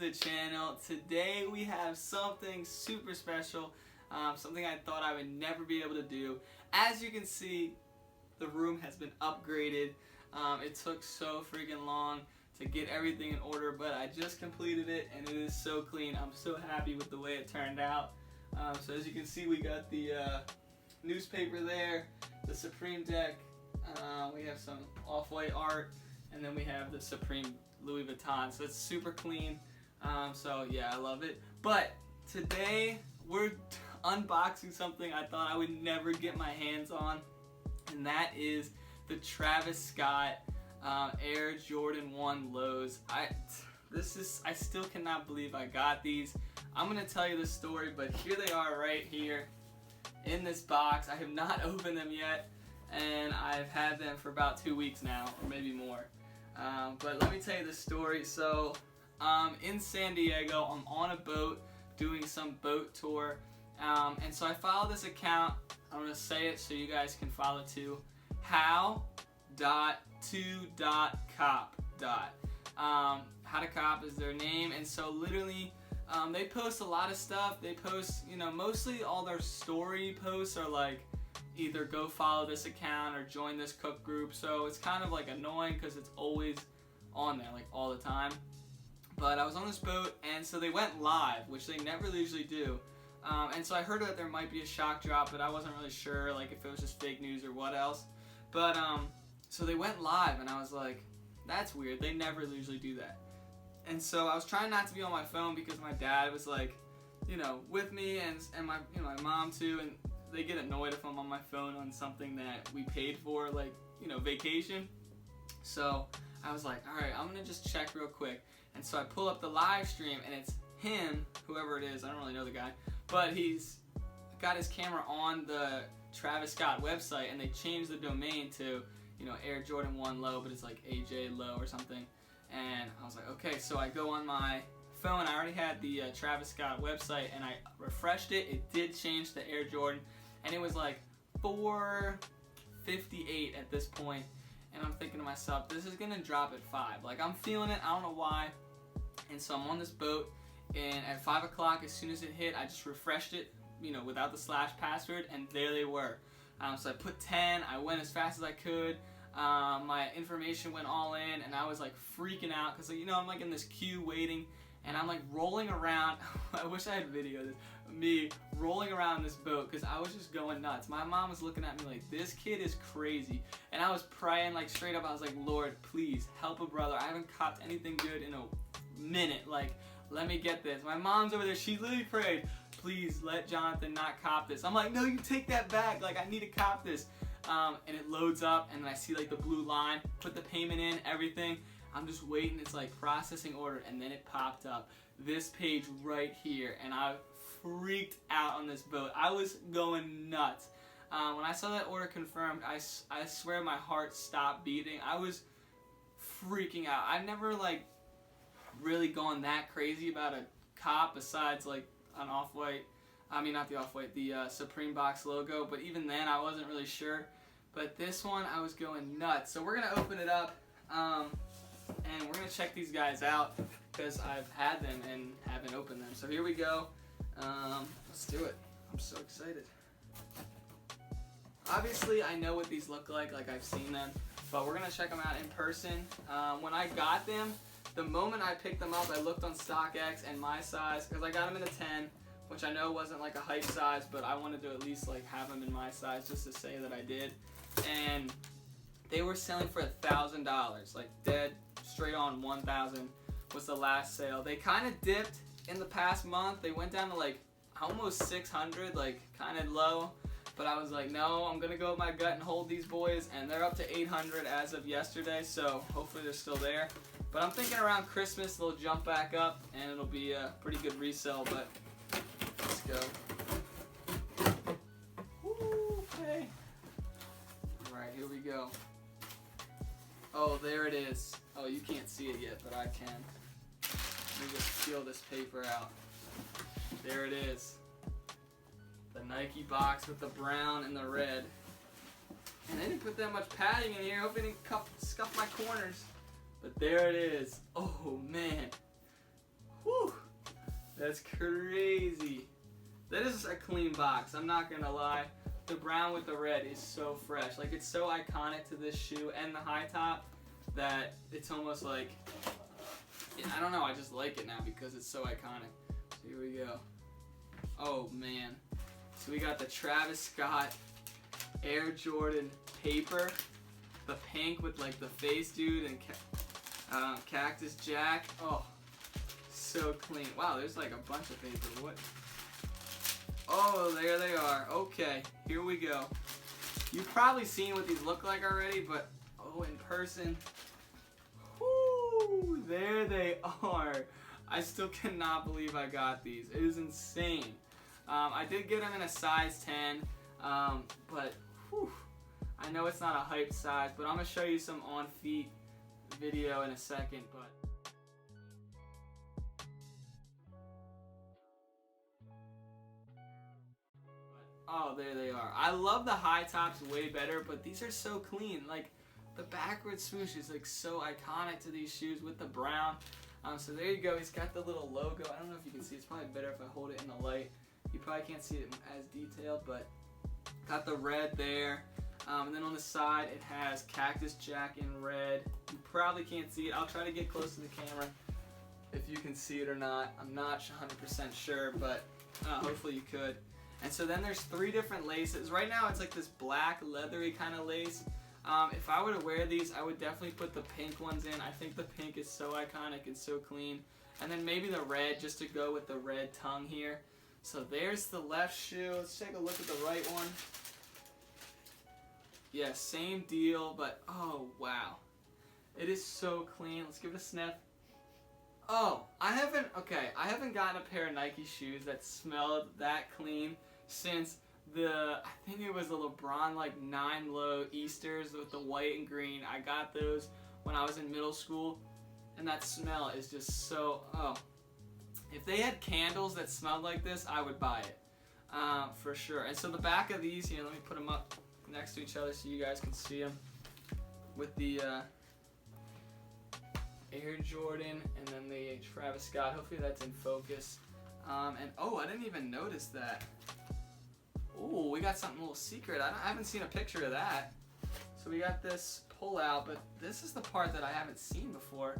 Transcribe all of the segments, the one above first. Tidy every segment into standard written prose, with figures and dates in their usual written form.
the channel. Today we have something super special, something I thought I would never be able to do. As you can see, the room has been upgraded. It took so freaking long to get everything in order, but I just completed it and it is so clean. I'm so happy with the way it turned out. So as you can see, we got the newspaper there, the Supreme deck, we have some Off-White art, and then we have the Supreme Louis Vuitton. So it's super clean. So yeah, I love it. But today we're unboxing something I thought I would never get my hands on, and that is the Travis Scott Air Jordan 1 Lows. I still cannot believe I got these. I'm gonna tell you the story, but here they are right here in this box. I have not opened them yet, and I've had them for about 2 weeks now, or maybe more. But let me tell you the story. So in San Diego, I'm on a boat doing some boat tour, and so I follow this account. I'm gonna say it so you guys can follow too. How.to.cop. How to Cop is their name, and so literally they post a lot of stuff. They post, mostly all their story posts are like either go follow this account or join this cook group. So it's kind of like annoying because it's always on there, like all the time. But I was on this boat, and so they went live, which they never usually do. And so I heard that there might be a shock drop, but I wasn't really sure, like if it was just fake news or what else. But so they went live, and I was like, that's weird. They never usually do that. And so I was trying not to be on my phone because my dad was like, with me, and my my mom too, and they get annoyed if I'm on my phone on something that we paid for, like vacation. So I was like, all right, I'm gonna just check real quick. And so I pull up the live stream, and it's him, whoever it is. I don't really know the guy, but he's got his camera on the Travis Scott website, and they changed the domain to Air Jordan 1 Low, but it's like AJ Low or something. And I was like, okay, so I go on my phone. I already had the Travis Scott website, and I refreshed it. It did change to Air Jordan, and it was like $458 at this point. And I'm thinking to myself, this is gonna drop at 5. Like, I'm feeling it. I don't know why. And so I'm on this boat, and at 5 o'clock, as soon as it hit, I just refreshed it, without the / password, and there they were. So I put 10. I went as fast as I could. My information went all in, and I was like freaking out because I'm like in this queue waiting, and I'm like rolling around. I wish I had video this, me rolling around this boat because I was just going nuts. My mom was looking at me like, this kid is crazy, and I was praying like straight up. I was like, Lord, please help a brother. I haven't copped anything good in a minute. Like, let me get this. My mom's over there. She literally prayed, please let Jonathan not cop this. I'm like, no, you take that back. Like, I need to cop this. And it loads up, and then I see like the blue line, put the payment in, everything. I'm just waiting. It's like processing order, and then it popped up. This page right here, and I freaked out on this boat. I was going nuts. When I saw that order confirmed, I swear my heart stopped beating. I was freaking out. I've never like really gone that crazy about a cop besides like an Off-White. I mean, not the Off-White, the Supreme box logo, but even then I wasn't really sure. But this one, I was going nuts. So we're gonna open it up, and we're gonna check these guys out because I've had them and haven't opened them. So here we go. Let's do it. I'm so excited. Obviously, I know what these look like I've seen them, but we're gonna check them out in person. When I got them, the moment I picked them up, I looked on StockX and my size, because I got them in a 10, which I know wasn't like a hype size, but I wanted to at least like have them in my size just to say that I did. And they were selling for $1,000, like dead straight on 1,000 was the last sale. They kind of dipped in the past month. They went down to like almost 600, like kind of low. But I was like, no, I'm gonna go with my gut and hold these boys, and they're up to 800 as of yesterday. So hopefully they're still there. But I'm thinking around Christmas they'll jump back up, and it'll be a pretty good resale. But let's go. Woo, okay. Alright, here we go. Oh, there it is. Oh, you can't see it yet, but I can. Let me just peel this paper out. There it is. The Nike box with the brown and the red. And they didn't put that much padding in here. Hope they didn't scuff my corners. But there it is. Oh, man. Whew, that's crazy. That is a clean box, I'm not gonna lie. The brown with the red is so fresh. Like, it's so iconic to this shoe and the high top that it's almost like, I don't know, I just like it now because it's so iconic. So here we go. Oh man. So we got the Travis Scott Air Jordan paper, the pink with like the face dude and Cactus Jack. Oh, so clean. Wow, there's like a bunch of paper. What? Oh, there they are. Okay, here we go. You've probably seen what these look like already, but oh, in person, whoo, there they are. I still cannot believe I got these. It is insane. I did get them in a size 10, but whew, I know it's not a hype size, but I'm gonna show you some on feet video in a second. But oh, there they are. I love the high tops way better, but these are so clean. Like, the backward swoosh is like so iconic to these shoes with the brown. So there you go. He's got the little logo. I don't know if you can see. It's probably better if I hold it in the light. You probably can't see it as detailed, but got the red there. And then on the side, it has Cactus Jack in red. You probably can't see it. I'll try to get close to the camera if you can see it or not. I'm not 100% sure, but hopefully you could. And so then there's 3 different laces. Right now it's like this black leathery kind of lace. If I were to wear these, I would definitely put the pink ones in. I think the pink is so iconic and so clean. And then maybe the red just to go with the red tongue here. So there's the left shoe. Let's take a look at the right one. Yeah, same deal, but oh wow. It is so clean. Let's give it a sniff. Oh, I haven't gotten a pair of Nike shoes that smelled that clean since I think it was the LeBron like 9 Low Easters with the white and green. I got those when I was in middle school, and that smell is just so, oh. If they had candles that smelled like this, I would buy it, for sure. And so the back of these, let me put them up next to each other so you guys can see them. With the Air Jordan and then the Travis Scott. Hopefully that's in focus. And oh, I didn't even notice that. Oh, we got something a little secret. I haven't seen a picture of that. So we got this pull out, but this is the part that I haven't seen before.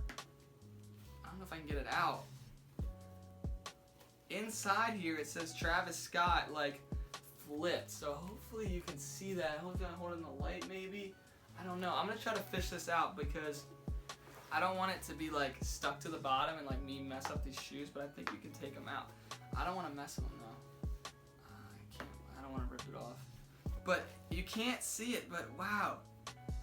I don't know if I can get it out. Inside here it says Travis Scott like flipped, so hopefully you can see that. Hopefully I'm holding the light maybe. I don't know. I'm gonna try to fish this out because I don't want it to be like stuck to the bottom and like me mess up these shoes, but I think we can take them out. I don't want to mess them though. I don't want to rip it off. But you can't see it, but wow.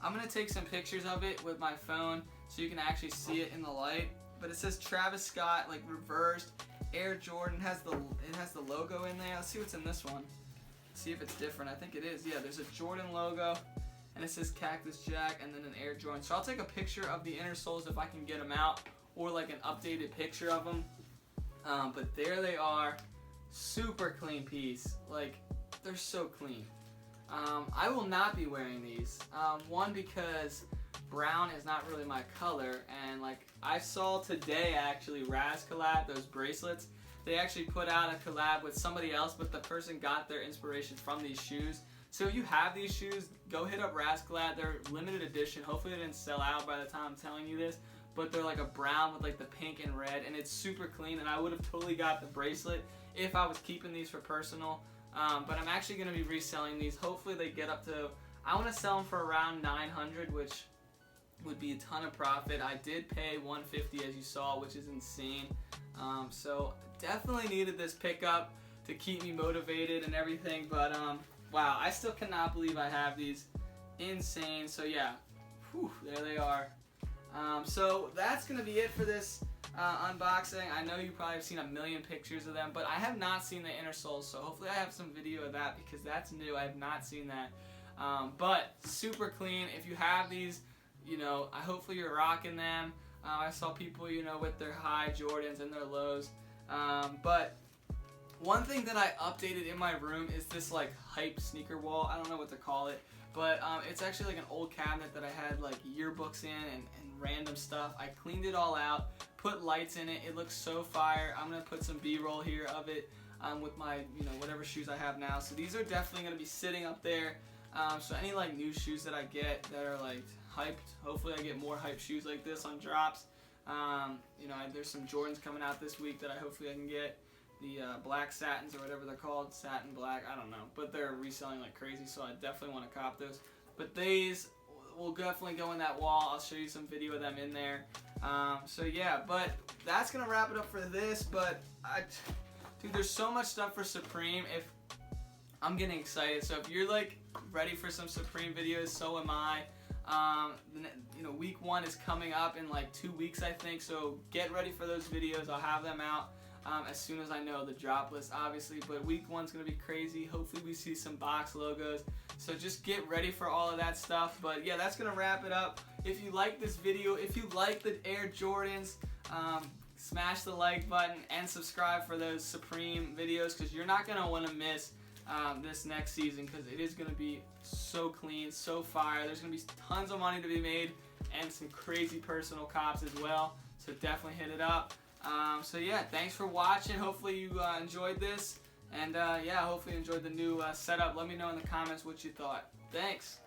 I'm gonna take some pictures of it with my phone so you can actually see it in the light. But it says Travis Scott like reversed. Air Jordan it has the logo in there. Let's see what's in this one. See if it's different. I think it is. Yeah, there's a Jordan logo, and it says Cactus Jack, and then an Air Jordan. So I'll take a picture of the inner soles if I can get them out, or like an updated picture of them. But there they are, super clean piece. Like, they're so clean. I will not be wearing these. One, because brown is not really my color, and like I saw today actually Raz collab, those bracelets, they actually put out a collab with somebody else, but the person got their inspiration from these shoes. So if you have these shoes, go hit up Raz collab. They're limited edition. Hopefully they didn't sell out by the time I'm telling you this, but they're like a brown with like the pink and red, and it's super clean, and I would have totally got the bracelet if I was keeping these for personal. But I'm actually going to be reselling these. Hopefully they get up to, I want to sell them for around $900, which would be a ton of profit. I did pay $150 as you saw, which is insane. So definitely needed this pickup to keep me motivated and everything. But wow, I still cannot believe I have these. Insane. So yeah, whew, there they are. So that's gonna be it for this unboxing. I know you probably have seen a million pictures of them, but I have not seen the inner soles. So hopefully I have some video of that because that's new. I have not seen that. But super clean. If you have these, hopefully you're rocking them. I saw people, with their high Jordans and their lows. But One thing that I updated in my room is this like hype sneaker wall. I don't know what to call it, but it's actually like an old cabinet that I had like yearbooks in and random stuff. I cleaned it all out, put lights in it. It looks so fire. I'm gonna put some B-roll here of it with my, you know, whatever shoes I have now. So these are definitely gonna be sitting up there. So any like new shoes that I get that are like hyped, hopefully I get more hype shoes like this on drops. You know, there's some Jordans coming out this week that hopefully I can get. The black satins or whatever they're called, satin black, I don't know, but they're reselling like crazy, so I definitely want to cop those. But these will definitely go in that wall. I'll show you some video of them in there. So yeah, but that's gonna wrap it up for this. But dude, there's so much stuff for Supreme. If I'm getting excited, so if you're like ready for some Supreme videos, so am I. You know, week 1 is coming up in like 2 weeks, I think. So get ready for those videos. I'll have them out as soon as I know the drop list, obviously. But week 1's gonna be crazy. Hopefully we see some box logos. So just get ready for all of that stuff. But yeah, that's gonna wrap it up. If you like this video, if you like the Air Jordans, smash the like button and subscribe for those Supreme videos, because you're not gonna want to miss this next season, because it is going to be so clean, so fire. There's going to be tons of money to be made and some crazy personal cops as well, so definitely hit it up. So yeah, thanks for watching. Hopefully you enjoyed this, and yeah, hopefully you enjoyed the new setup. Let me know in the comments what you thought. Thanks.